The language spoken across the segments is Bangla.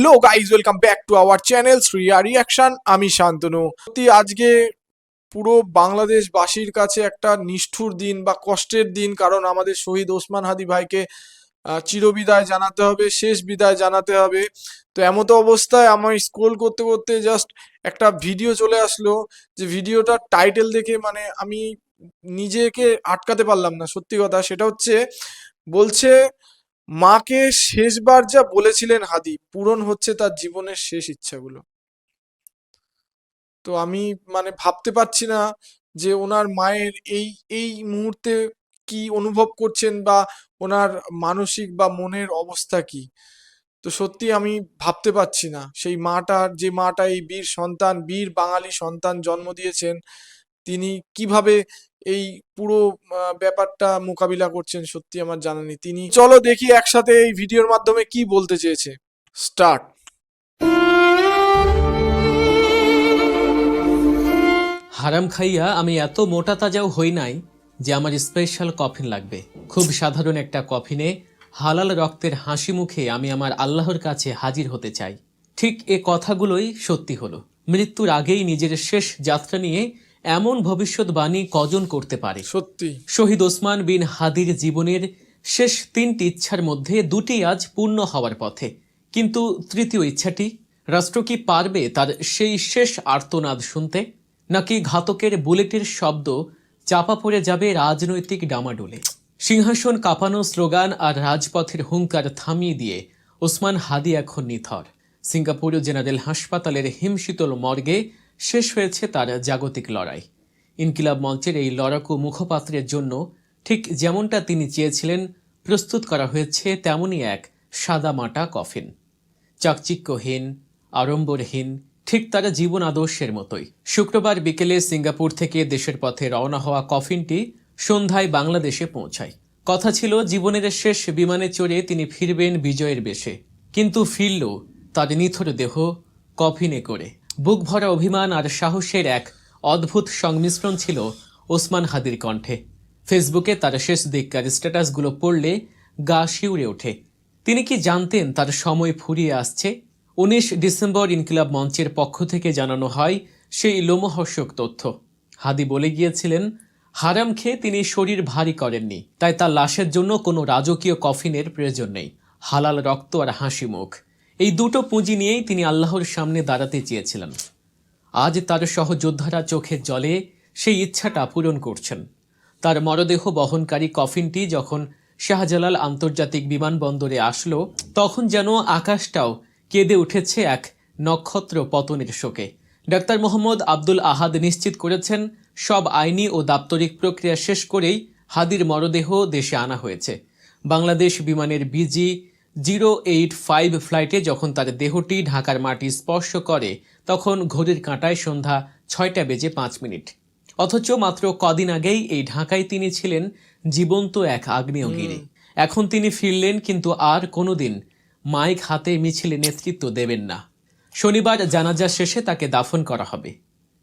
Hello guys, welcome back to our channel Shriya reaction. আমি শান্তনু। সত্যি আজকে পুরো বাংলাদেশবাসীর কাছে একটা নিষ্ঠুর দিন বা কষ্টের দিন, কারণ আমাদের শহীদ ওসমান হাদি ভাইকে চিরবিদায় জানাতে হবে, শেষ বিদায় জানাতে হবে। তো এমতো অবস্থায় আমি স্ক্রোল করতে করতে জাস্ট একটা ভিডিও চলে আসলো, যে ভিডিওটার টাইটেল দেখে মানে আমি নিজেকে আটকাতে পারলাম না। সত্যি কথা সেটা হচ্ছে, বলছে মাকে শেষবার যা বলেছিলেন হাদি, পূরণ হচ্ছে তার জীবনের শেষ ইচ্ছাগুলো। তো আমি মানে ভাবতে পারছি না যে ওনার মায়ের এই এই মুহূর্তে কি অনুভব করছেন, বা ওনার মানসিক বা মনের অবস্থা কি। তো সত্যি আমি ভাবতে পারছি না সেই মাটার, যে মাটা এই বীর সন্তান, বীর বাঙালি সন্তান জন্ম দিয়েছেন, তিনি কিভাবে এই পুরো ব্যাপারটা মোকাবিলা করছেন। সত্যি আমার জানা নেই। তিনি, চলো দেখি একসাথে এই ভিডিওর মাধ্যমে কি বলতে চেয়েছে। স্টার্ট। হারাম খাইয়া আমি এত মোটা তাজাও হই নাই যে আমার স্পেশাল কফিন লাগবে। খুব সাধারণ একটা কফিনে হালাল রক্তের হাসি মুখে আমি আমার আল্লাহর কাছে হাজির হতে চাই। ঠিক এ কথাগুলোই সত্যি হলো। মৃত্যুর আগেই নিজের শেষ যাত্রা নিয়ে এমন ভবিষ্যৎবাণী কজন করতে পারে? সত্যি শহীদ ওসমান বিন হাদির জীবনের শেষ তিনটি ইচ্ছার মধ্যে দুটি আজ পূর্ণ হওয়ার পথে, কিন্তু তৃতীয় ইচ্ছাটি, রাষ্ট্র কি পারবে তার সেই শেষ আর্তনাদ শুনতে, নাকি ঘাতকের বুলেটের শব্দ চাপা পড়ে যাবে রাজনৈতিক ডামাডোলে? সিংহাসন কাঁপানো স্লোগান আর রাজপথের হুঙ্কার থামিয়ে দিয়ে ওসমান হাদি এখন নিথর। সিঙ্গাপুর জেনারেল হাসপাতালের হিমশীতল মর্গে শেষ হয়েছে তার জাগতিক লড়াই। ইনকিলাব মঞ্চের এই লড়াকু মুখপাত্রের জন্য ঠিক যেমনটা তিনি চেয়েছিলেন প্রস্তুত করা হয়েছে তেমনই এক সাদামাটা কফিন, চাকচিক্যহীন, আড়ম্বরহীন, ঠিক তার জীবন আদর্শের মতোই। শুক্রবার বিকেলে সিঙ্গাপুর থেকে দেশের পথে রওনা হওয়া কফিনটি সন্ধ্যায় বাংলাদেশে পৌঁছায়। কথা ছিল জীবনের শেষ বিমানে চড়ে তিনি ফিরবেন বিজয়ের বেশে, কিন্তু ফিরল তার নিথর দেহ কফিনে করে। বুক ভরা অভিমান আর সাহসের এক অদ্ভুত সংমিশ্রণ ছিল ওসমান হাদির কণ্ঠে। ফেসবুকে তার শেষ দিককার স্ট্যাটাসগুলো পড়লে গা শিউরে ওঠে। তিনি কি জানতেন তার সময় ফুরিয়ে আসছে? 19 ডিসেম্বর ইনকিলাব মঞ্চের পক্ষ থেকে জানানো হয় সেই লোমহর্ষক তথ্য। হাদি বলে গিয়েছিলেন, হারাম খেয়ে তিনি শরীর ভারী করেননি, তাই তার লাশের জন্য কোনো রাজকীয় কফিনের প্রয়োজন নেই। হালাল রক্ত আর হাসি মুখ, এই দুটো পুঁজি নিয়েই তিনি আল্লাহর সামনে দাঁড়াতে চেয়েছিলেন। আজ তার সহযোদ্ধারা চোখের জলে সেই ইচ্ছাটা পূরণ করছেন। তার মরদেহ বহনকারী কফিনটি যখন শাহজালাল আন্তর্জাতিক বিমানবন্দরে আসলো, তখন যেন আকাশটাও কেঁদে উঠেছে এক নক্ষত্র পতনের শোকে। ডাক্তার মোহাম্মদ আব্দুল আহাদ নিশ্চিত করেছেন, সব আইনি ও দাপ্তরিক প্রক্রিয়া শেষ করেই হাদির মরদেহ দেশে আনা হয়েছে। বাংলাদেশ বিমানের BG-085 ফ্লাইটে যখন তার দেহটি ঢাকার মাটি স্পর্শ করে, তখন ঘড়ির কাঁটায় সন্ধ্যা 6:05। অথচ মাত্র কদিন আগেই এই ঢাকায় তিনি ছিলেন জীবন্ত এক আগ্নেয়গিরি। এখন তিনি ফিরলেন, কিন্তু আর কোনোদিন মাইক হাতে মিছিলে নেতৃত্ব দেবেন না। শনিবার জানাজা শেষে তাকে দাফন করা হবে,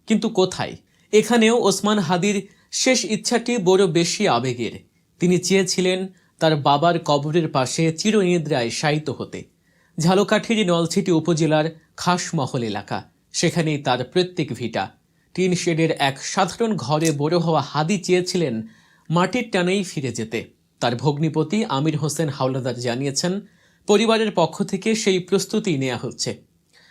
কিন্তু কোথায়? এখানেও ওসমান হাদির শেষ ইচ্ছাটি বড় বেশি আবেগের। তিনি চেয়েছিলেন তার বাবার কবরের পাশে চিরনিদ্রায় শায়িত হতে। ঝালকাঠির নলছিটি উপজেলার খাসমহল এলাকা, সেখানেই তার প্রত্যেক ভিটা। টিন শেডের এক সাধারণ ঘরে বড় হওয়া হাদি চেয়েছিলেন মাটির টানেই ফিরে যেতে। তার ভগ্নিপতি আমির হোসেন হাওলাদার জানিয়েছেন, পরিবারের পক্ষ থেকে সেই প্রস্তুতি নেওয়া হচ্ছে।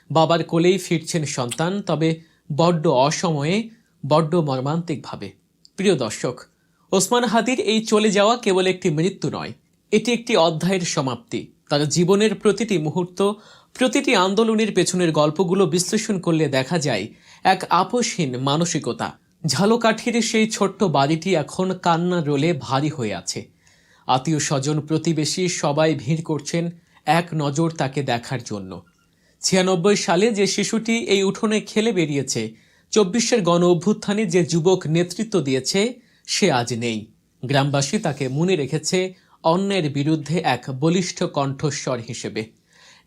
বাবার কোলেই ফিরছেন সন্তান, তবে বড্ড অসময়ে, বড্ড মর্মান্তিকভাবে। প্রিয় দর্শক, ওসমান হাদির এই চলে যাওয়া কেবল একটি মৃত্যু নয়, এটি একটি অধ্যায়ের সমাপ্তি। তার জীবনের প্রতিটি মুহূর্ত, প্রতিটি আন্দোলনের পেছনের গল্পগুলো বিশ্লেষণ করলে দেখা যায় এক আপোষহীন মানসিকতা। ঝালকাঠির সেই ছোট্ট বাড়িটি এখন কান্নার রোলে ভারী হয়ে আছে। আত্মীয় স্বজন, প্রতিবেশী সবাই ভিড় করছেন এক নজর তাকে দেখার জন্য। 96 সালে যে শিশুটি এই উঠোনে খেলে বেরিয়েছে, 24-এর গণ অভ্যুত্থানে যে যুবক নেতৃত্ব দিয়েছে, সে আজ নেই। গ্রামবাসী তাকে মনে রেখেছে অন্যের বিরুদ্ধে এক বলিষ্ঠ কণ্ঠস্বর হিসেবে।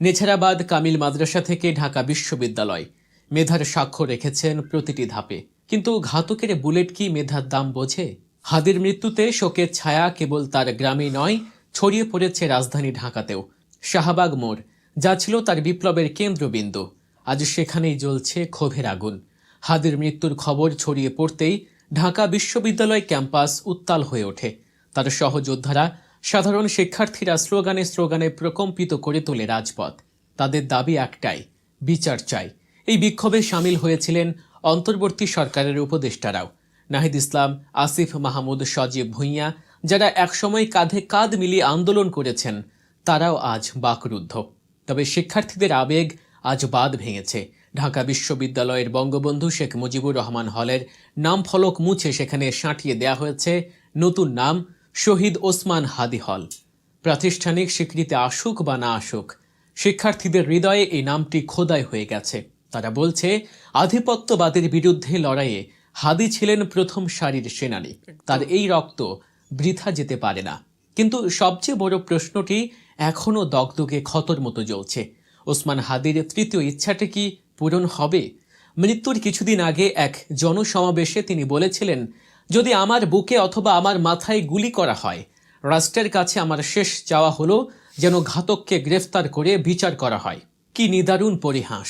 নেছারাবাদ কামিল মাদ্রাসা থেকে ঢাকা বিশ্ববিদ্যালয়, মেধার সাক্ষ্য রেখেছেন প্রতিটি ধাপে। কিন্তু ঘাতকের বুলেট কি মেধার দাম বোঝে? হাদির মৃত্যুতে শোকের ছায়া কেবল তার গ্রামে নয়, ছড়িয়ে পড়েছে রাজধানী ঢাকাতেও। শাহবাগ মোড়, যা ছিল তার বিপ্লবের কেন্দ্রবিন্দু। আজ সেখানেই জ্বলছে ক্ষোভের আগুন। হাদির মৃত্যুর খবর ছড়িয়ে পড়তেই ঢাকা বিশ্ববিদ্যালয় ক্যাম্পাস উত্তাল হয়ে ওঠে। তার সহযোদ্ধারা, সাধারণ শিক্ষার্থীরা স্লোগানে স্লোগানে প্রকম্পিত করে তোলে রাজপথ। তাদের দাবি একটাই, বিচার চাই। এই বিক্ষোভে সামিল হয়েছিলেন অন্তর্বর্তী সরকারের উপদেষ্টারাও। নাহিদ ইসলাম, আসিফ মাহমুদ, সজীব ভুঁইয়া, যারা একসময় কাঁধে কাঁধ মিলিয়ে আন্দোলন করেছেন, তারাও আজ বাকরুদ্ধ। তবে শিক্ষার্থীদের আবেগ আজ বাঁধ ভেঙেছে। ঢাকা বিশ্ববিদ্যালয়ের বঙ্গবন্ধু শেখ মুজিবুর রহমান হলের নাম ফলক মুছে সেখানে সাঁটিয়ে দেয়া হয়েছে নতুন নাম, শহীদ ওসমান হাদি হল। প্রাতিষ্ঠানিক স্বীকৃতি আসুক বা না আসুক, শিক্ষার্থীদের হৃদয়ে এই নামটি খোদাই হয়ে গেছে। তারা বলছে, আধিপত্যবাদের বিরুদ্ধে লড়াইয়ে হাদি ছিলেন প্রথম সারির সেনানী। তার এই রক্ত বৃথা যেতে পারে না। কিন্তু সবচেয়ে বড় প্রশ্নটি এখনও দগদগে ক্ষতর মতো জ্বলছে। ওসমান হাদির তৃতীয় ইচ্ছাটা কি পূরণ হবে? মৃত্যুর কিছুদিন আগে এক জনসমাবেশে তিনি বলেছিলেন, যদি আমার বুকে অথবা আমার মাথায় গুলি করা হয়, রাষ্ট্রের কাছে আমার শেষ চাওয়া হলো যেন ঘাতককে গ্রেফতার করে বিচার করা হয়। কি নিদারুণ পরিহাস!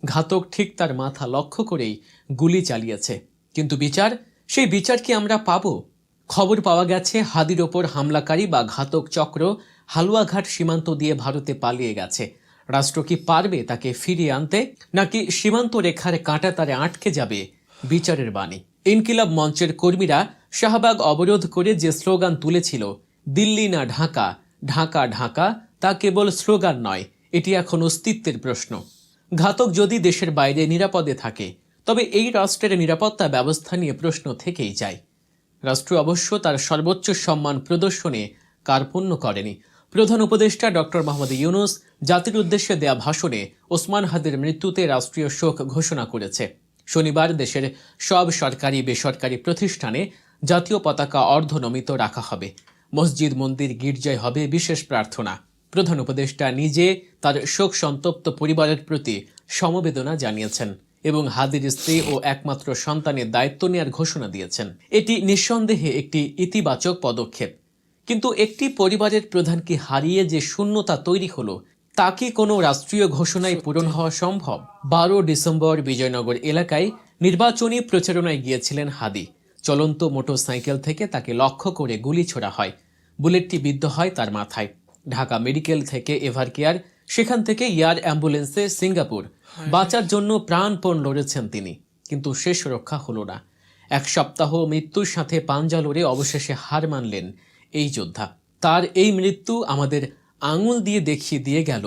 ঘাতক ঠিক তার মাথা লক্ষ্য করেই গুলি চালিয়েছে। কিন্তু বিচার, সেই বিচার কি আমরা পাবো? খবর পাওয়া গেছে হাদির ওপর হামলাকারী বা ঘাতক চক্র হালুয়াঘাট সীমান্ত দিয়ে ভারতে পালিয়ে গেছে। রাষ্ট্র কি পারবে তাকে ফিরিয়ে আনতে, নাকি সীমান্ত রেখার কাঁটাতারে আটকে যাবে বিচারের বাণী? ইনকিলাব মঞ্চের কর্মীরা শাহবাগ অবরোধ করে যে স্লোগান তুলেছিল, দিল্লি না ঢাকা, ঢাকা ঢাকা, তা কেবল স্লোগান নয়, এটি এখন অস্তিত্বের প্রশ্ন। ঘাতক যদি দেশের বাইরে নিরাপদে থাকে, তবে এই রাষ্ট্রের নিরাপত্তা ব্যবস্থা নিয়ে প্রশ্ন থেকেই যায়। রাষ্ট্র অবশ্য তার সর্বোচ্চ সম্মান প্রদর্শনে কার্পণ্য করেনি। প্রধান উপদেষ্টা ডক্টর মোহাম্মদ ইউনূস জাতির উদ্দেশ্যে দেয়া ভাষণে ওসমান হাদির মৃত্যুতে রাষ্ট্রীয় শোক ঘোষণা করেছে। শনিবার দেশের সব সরকারি বেসরকারি প্রতিষ্ঠানে জাতীয় পতাকা অর্ধনমিত রাখা হবে। মসজিদ, মন্দির, গির্জায় হবে বিশেষ প্রার্থনা। প্রধান উপদেষ্টা নিজে তার শোক সন্তপ্ত পরিবারের প্রতি সমবেদনা জানিয়েছেন এবং হাদির স্ত্রী ও একমাত্র সন্তানের দায়িত্ব নেওয়ার ঘোষণা দিয়েছেন। এটি নিঃসন্দেহে একটি ইতিবাচক পদক্ষেপ। কিন্তু একটি পরিবারের প্রধানকে হারিয়ে যে শূন্যতা তৈরি হলো, তা কি কোনো রাষ্ট্রীয় ঘোষণায় পূরণ হওয়া সম্ভব? 12 ডিসেম্বর বিজয়নগর এলাকায় নির্বাচনী প্রচারণায় গিয়েছিলেন হাদি। চলন্ত মোটরসাইকেল থেকে তাকে লক্ষ্য করে গুলি ছোড়া হয়। বুলেটটি বিদ্ধ হয় তার মাথায়। ঢাকা মেডিকেল থেকে এভারকেয়ার, সেখান থেকে এয়ার অ্যাম্বুলেন্সে সিঙ্গাপুর। বাঁচার জন্য প্রাণপণ লড়েছেন তিনি, কিন্তু শেষ রক্ষা হলো না। এক সপ্তাহ মৃত্যুর সাথে পাঞ্জা লড়ে অবশেষে হার মানলেন এই যোদ্ধা। তার এই মৃত্যু আমাদের আঙুল দিয়ে দেখিয়ে দিয়ে গেল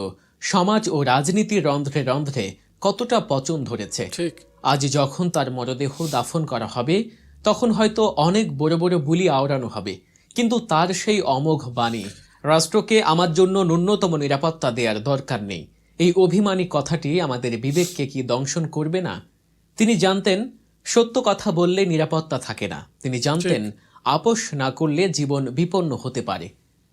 সমাজ ও রাজনীতির রন্ধ্রে রন্ধ্রে কতটা পচন ধরেছে। ঠিক। আজ যখন তার মরদেহ দাফন করা হবে, তখন হয়তো অনেক বড় বড় বুলি আওড়ানো হবে, কিন্তু তার সেই অমোঘ বাণী, রাষ্ট্রকে আমার জন্য ন্যূনতম নিরাপত্তা দেওয়ার দরকার নেই, এই অভিমানী কথাটি আমাদের বিবেককে কি দংশন করবে না? তিনি জানতেন, সত্য কথা বললে নিরাপত্তা থাকে না। তিনি জানতেন, আপোষ না করলে জীবন বিপন্ন হতে পারে।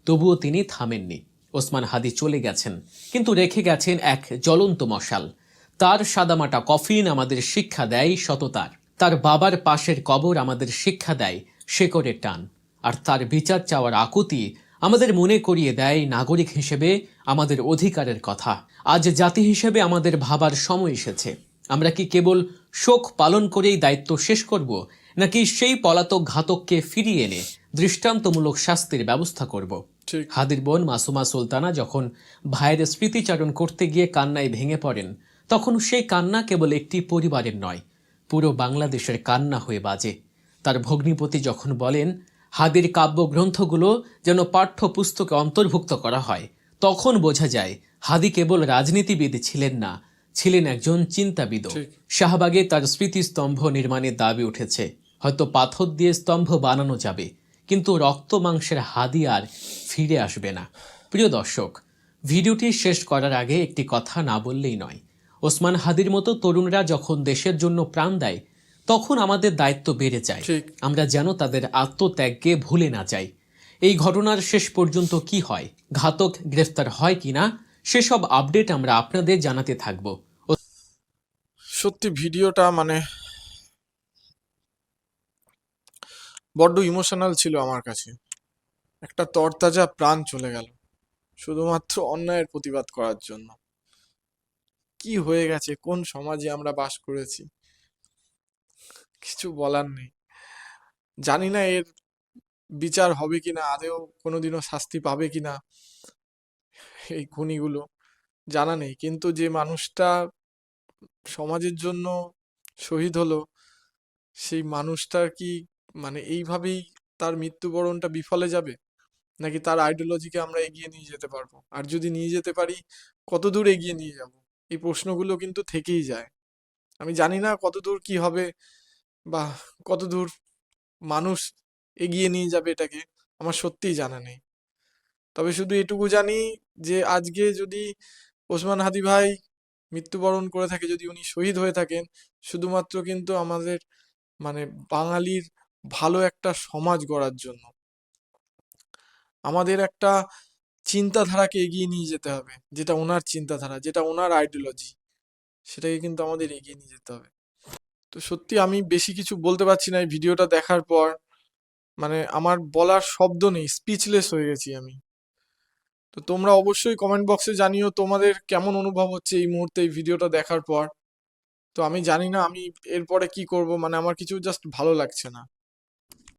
তবুও তিনি থামেননি। ওসমান হাদি চলে গেছেন, কিন্তু রেখে গেছেন এক জ্বলন্ত মশাল। তার সাদামাটা কফিন আমাদের শিক্ষা দেয় সততার। তার বাবার পাশের কবর আমাদের শিক্ষা দেয় শেকড়ের টান। আর তার বিচার চাওয়ার আকুতি আমাদের মনে করিয়ে দেয় নাগরিক হিসেবে আমাদের অধিকারের কথা। আজ জাতি হিসেবে আমাদের ভাবার সময় এসেছে। আমরা কি কেবল শোক পালন করেই দায়িত্ব শেষ করব, নাকি সেই পলাতক ঘাতককে ফিরিয়ে এনে দৃষ্টান্তমূলক শাস্তির ব্যবস্থা করব? হাদির বোন মাসুমা সুলতানা যখন ভাইয়ের স্মৃতিচারণ করতে গিয়ে কান্নায় ভেঙে পড়েন, তখন সেই কান্না কেবল একটি পরিবারের নয়, পুরো বাংলাদেশের কান্না হয়ে বাজে। তার ভগ্নিপতি যখন বলেন হাদির কাব্যগ্রন্থগুলো যেন পাঠ্যপুস্তকে অন্তর্ভুক্ত করা হয়, তখন বোঝা যায় হাদি কেবল রাজনীতিবিদ ছিলেন না, ছিলেন একজন চিন্তাবিদও। শাহবাগে তার স্মৃতিস্তম্ভ নির্মাণের দাবি উঠেছে। হয়তো পাথর দিয়ে স্তম্ভ বানানো যাবে, কিন্তু রক্ত মাংসের হাদি আর ফিরে আসবে না। প্রিয় দর্শক, ভিডিওটি শেষ করার আগে একটি কথা না বললেই নয়। ওসমান হাদির মতো তরুণরা যখন দেশের জন্য প্রাণ দেয়, তখন আমাদের দায়িত্ব বেড়ে যায়। আমরা যেন তাদের আত্মত্যাগকে ভুলে না যাই। এই ঘটনার শেষ পর্যন্ত কি হয়, ঘাতক গ্রেফতার হয় কিনা, সেসব আপডেট আমরা আপনাদের জানাতে থাকব। সত্যি ভিডিওটা বড্ড ইমোশনাল ছিল আমার কাছে। একটা তরতাজা প্রাণ চলে গেল শুধুমাত্র অন্যায়ের প্রতিবাদ করার জন্য। কি হয়ে গেছে, কোন সমাজে আমরা বাস করেছি, কিছু বলার নেই। জানি না এর বিচার হবে কিনা, আদেও কোনোদিনও শাস্তি পাবে কিনা এই খুনিগুলো, জানা নেই। কিন্তু যে মানুষটা সমাজের জন্য শহীদ হলো, সেই মানুষটার কি মানে এইভাবেই তার মৃত্যুবরণটা বিফলে যাবে, নাকি তার আইডিওলজিকে আমরা এগিয়ে নিয়ে যেতে পারবো? আর যদি নিয়ে যেতে পারি, কতদূর এগিয়ে নিয়ে যাব? এই প্রশ্নগুলো কিন্তু থেকেই যায়। আমি জানি না কতদূর কি হবে, বা কতদূর মানুষ এগিয়ে নিয়ে যাবে এটাকে, আমার সত্যিই জানা নেই। তবে শুধু এটুকু জানি যে আজকে যদি ওসমান হাদি ভাই মৃত্যুবরণ করে থাকে, যদি উনি শহীদ হয়ে থাকেন, শুধুমাত্র কিন্তু আমাদের মানে বাঙালির ভালো একটা সমাজ গড়ার জন্য আমাদের একটা চিন্তাধারাকে এগিয়ে নিয়ে যেতে হবে, যেটা ওনার চিন্তাধারা, যেটা ওনার আইডিওলজি, সেটাকে কিন্তু আমাদের এগিয়ে নিয়ে যেতে হবে। তো সত্যি আমি বেশি কিছু বলতে পারছি না এই ভিডিওটা দেখার পর। মানে আমার বলার শব্দ নেই, স্পিচলেস হয়ে গেছি আমি। তো তোমরা অবশ্যই কমেন্ট বক্সে জানিও তোমাদের কেমন অনুভব হচ্ছে এই মুহূর্তে এই ভিডিওটা দেখার পর। তো আমি জানি না আমি এরপরে কি করব, মানে আমার কিছু জাস্ট ভালো লাগছে না।